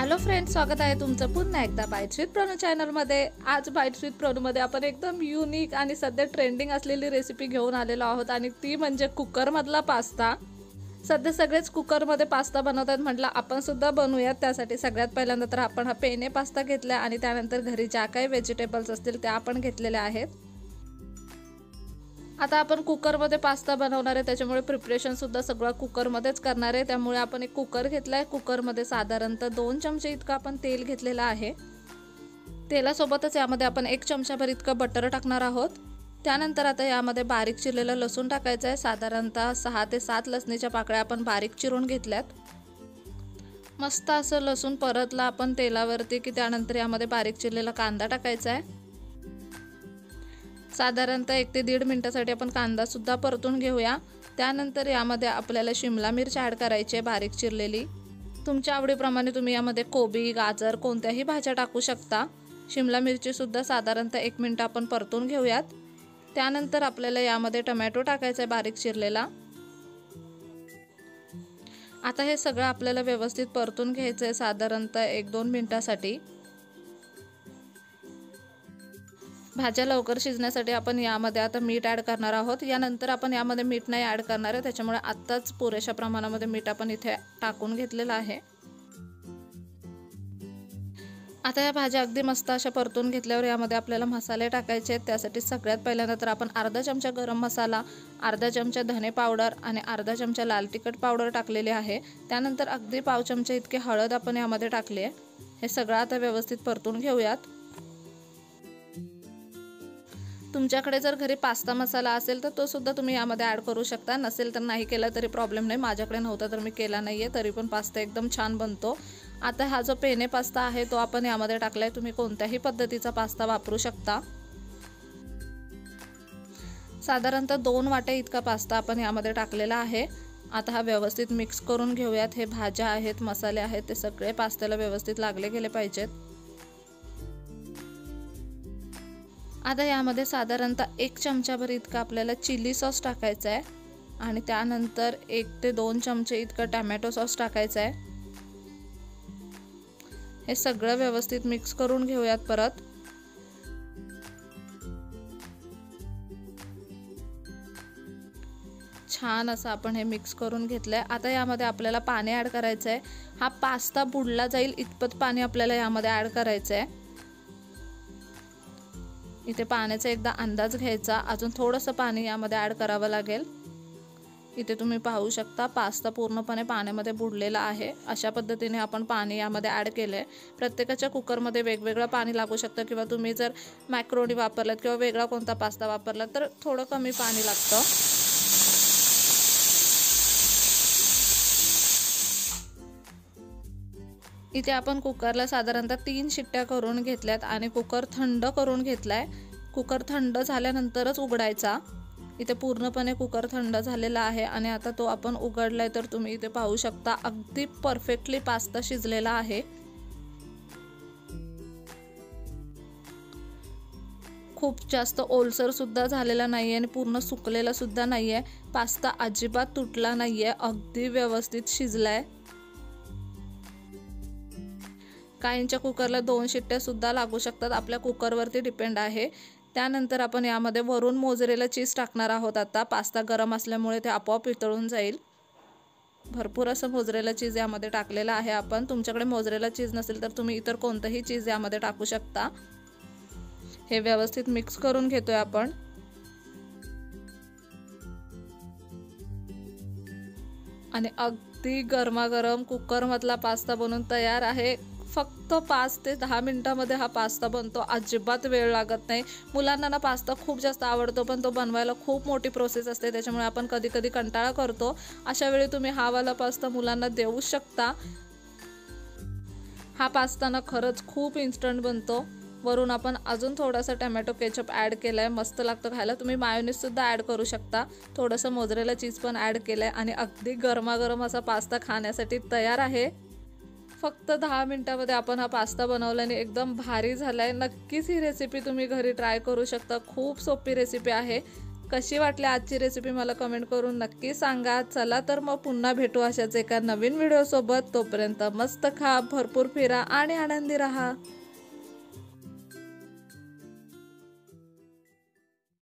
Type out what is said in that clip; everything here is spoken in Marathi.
हॅलो फ्रेंड्स, स्वागत आहे तुमचं पुन्हा एकदा बाईट विथ प्रणू चॅनलमध्ये। आज बाईट विथ प्रणूमध्ये आपण एकदम युनिक आणि सध्या ट्रेंडिंग असलेली रेसिपी घेऊन आलेलो आहोत आणि ती म्हणजे कुकरमधला पास्ता। सध्या सगळेच कुकरमध्ये पास्ता बनवतात, म्हटलं आपण सुद्धा बनवूयात। त्यासाठी सगळ्यात पहिल्यांदा तर आपण हा पेने पास्ता घेतला आणि त्यानंतर घरी ज्या काही व्हेजिटेबल्स असतील त्या आपण घेतलेल्या आहेत। आता आपण कुकरमध्ये पास्ता बनवणार आहे, त्याच्यामुळे प्रिपरेशन सुद्धा सगळं कुकरमध्येच करणार आहे। त्यामुळे आपण एक कुकर घेतलाय। कुकरमध्ये साधारणतः 2 चमचे इतका आपण तेल घेतलेला आहे। तेलासोबतच यामध्ये आपण 1 चमचाभर इतकं बटर टाकणार आहोत। त्यानंतर आता यामध्ये बारीक चिरलेलं लसूण टाकायचं आहे। साधारणतः 6 ते 7 लसणीच्या पाकळ्या आपण बारीक चिरून घेतल्यात। मस्त असं लसूण परतला आपण तेलावरती की त्यानंतर यामध्ये बारीक चिरलेला कांदा टाकायचा आहे। साधारणतः 1 ते 1.5 मिनिटासाठी आपण कांदा सुद्धा परतून घेऊया। त्यानंतर यामध्ये आपल्याला शिमला मिरची ॲड करायची आहे बारीक चिरलेली। तुमच्या आवडीप्रमाणे तुम्ही यामध्ये कोबी, गाजर कोणत्याही भाज्या टाकू शकता। शिमला मिरची सुद्धा साधारणतः 1 मिनिट आपण परतून घेऊयात। त्यानंतर आपल्याला यामध्ये टोमॅटो टाकायचा आहे बारीक चिरलेला। आता हे सगळं आपल्याला व्यवस्थित परतून घ्यायचं आहे साधारणतः 1-2 मिनिटासाठी। भाज्या लवकर शिजण्यासाठी आपण यामध्ये आता मीठ ॲड करणार आहोत। यानंतर आपण यामध्ये मीठ नाही ॲड करणार आहे, त्याच्यामुळे आत्ताच पुरेशा प्रमाणामध्ये मीठ आपण इथे टाकून घेतलेलं आहे। आता या भाज्या अगदी मस्त अशा परतून घेतल्यावर यामध्ये आपल्याला मसाले टाकायचे आहेत। त्यासाठी सगळ्यात पहिल्यांदा तर आपण अर्धा चमचा गरम मसाला, अर्धा चमचा धने पावडर आणि अर्धा चमचा लाल तिखट पावडर टाकलेले आहे। त्यानंतर अगदी पाव चमचा इतके हळद आपण यामध्ये टाकली आहे। हे सगळं आता व्यवस्थित परतून घेऊयात। तुमच्याकडे जर घरी पास्ता मसाला असेल तर तो सुद्धा तुम्ही यामध्ये ॲड करू शकता, नसेल तर नाही केला तरी प्रॉब्लेम नाही। माझ्याकडे नव्हता तर मी केला नाहीये, तरी पण पास्ता एकदम छान बनतो। आता हा जो पेने पास्ता आहे तो आपण यामध्ये टाकलाय। तुम्ही कोणत्याही पद्धतीचा पास्ता वापरू शकता। साधारणतः 2 वाट्या इतका पास्ता आपण यामध्ये टाकलेला आहे। आता हा व्यवस्थित मिक्स करून घेऊयात। हे भाज्या आहेत, मसाले आहेत, ते सगळे पास्त्याला व्यवस्थित लागले गेले पाहिजेत। आता यामध्ये साधारणतः 1 चमचाभर इतका आपल्याला चिली सॉस टाकायचा आहे आणि त्यानंतर 1 ते 2 चमचे इतका टोमॅटो सॉस टाकायचा आहे। हे सगळं व्यवस्थित मिक्स करून घेऊयात परत। छान असं आपण हे मिक्स करून घेतलंय। आता यामध्ये आपल्याला पाणी ॲड करायचं आहे। हा पास्ता बुडला जाईल इतपत पाणी आपल्याला यामध्ये ॲड करायचं आहे। इथे पाण्याचा एकदा अंदाज घ्यायचा, अजून थोडंसं पाणी यामध्ये ॲड करावं लागेल। इथे तुम्ही पाहू शकता पास्ता पूर्णपणे पाण्यामध्ये बुडलेला आहे। अशा पद्धतीने आपण पाणी यामध्ये ॲड केलंय। प्रत्येकाच्या कुकरमध्ये वेगवेगळं पाणी लागू शकतं किंवा तुम्ही जर मॅक्रोनी वापरलात किंवा वेगळा कोणता पास्ता वापरलात तर थोडं कमी पाणी लागतं। इथे आपण कुकरला साधारणतः 3 शिट्ट्या करून घेतल्यात आणि कुकर थंड करून घेतलाय। कुकर थंड झाल्यानंतरच उघडायचा। इथे पूर्णपणे कुकर थंड झालेला आहे आणि आता तो आपण उघडलाय तर तुम्ही इथे पाहू शकता अगदी परफेक्टली पास्ता शिजलेला आहे। खूप जास्त ओलसर सुद्धा झालेला नाहीये आणि पूर्ण सुकलेला सुद्धा नाहीये। पास्ता अजिबात तुटला नाहीये, अगदी व्यवस्थित शिजलाय। काहींच्या कुकरला 2 शिट्ट्या सुद्धा लागू शकतात, आपल्या कुकरवरती डिपेंड आहे। त्यानंतर आपण यामध्ये वरून मोझरेला चीज टाकणार आहोत। आता पास्ता गरम असल्यामुळे ते आपोआप वितळून जाईल। भरपूर असं मोझरेला चीज यामध्ये टाकलेलं आहे आपण। तुमच्याकडे मोझरेला चीज नसेल तर तुम्ही इतर कोणतंही चीज यामध्ये टाकू शकता। हे व्यवस्थित मिक्स करून घेतोय आपण आणि अगदी गरमागरम कुकरमधला पास्ता बनून तयार आहे। फक्त 5 ते 10 मिनिटांमध्ये हा पास्ता बनतो, अजिबात वेळ लागत नाही। मुलांना ना पास्ता खूप जास्त आवडतो, पण तो बनवायला खूप मोठी प्रोसेस असते, त्याच्यामुळे आपण कधी कधी कंटाळा करतो। अशा वेळी तुम्ही हा वाला पास्ता मुलांना देऊ शकता। हा पास्ता ना खरंच खूप इन्स्टंट बनतो। वरून आपण अजून थोडासा टोमॅटो केचप ॲड केलाय, मस्त लागतं खायला। तुम्ही मायोनीज सुद्धा ॲड करू शकता। थोडंसं मोझरेला चीज पण ॲड केलंय आणि अगदी गरमागरम असा पास्ता खाण्यासाठी तयार आहे। फक्त 10 मिनिटांमध्ये आपण हा पास्ता बनवल्याने एकदम भारी झालाय। नक्कीच ही रेसिपी तुम्ही घरी ट्राय करू शकता। खूप सोपी रेसिपी आहे। कशी वाटली आजची रेसिपी मला कमेंट करून नक्की सांगा। चला तर मग पुन्हा भेटू अशाच एका नवीन व्हिडिओ सोबत। तोपर्यंत मस्त खा, भरपूर फिरा आणि आनंदी राहा।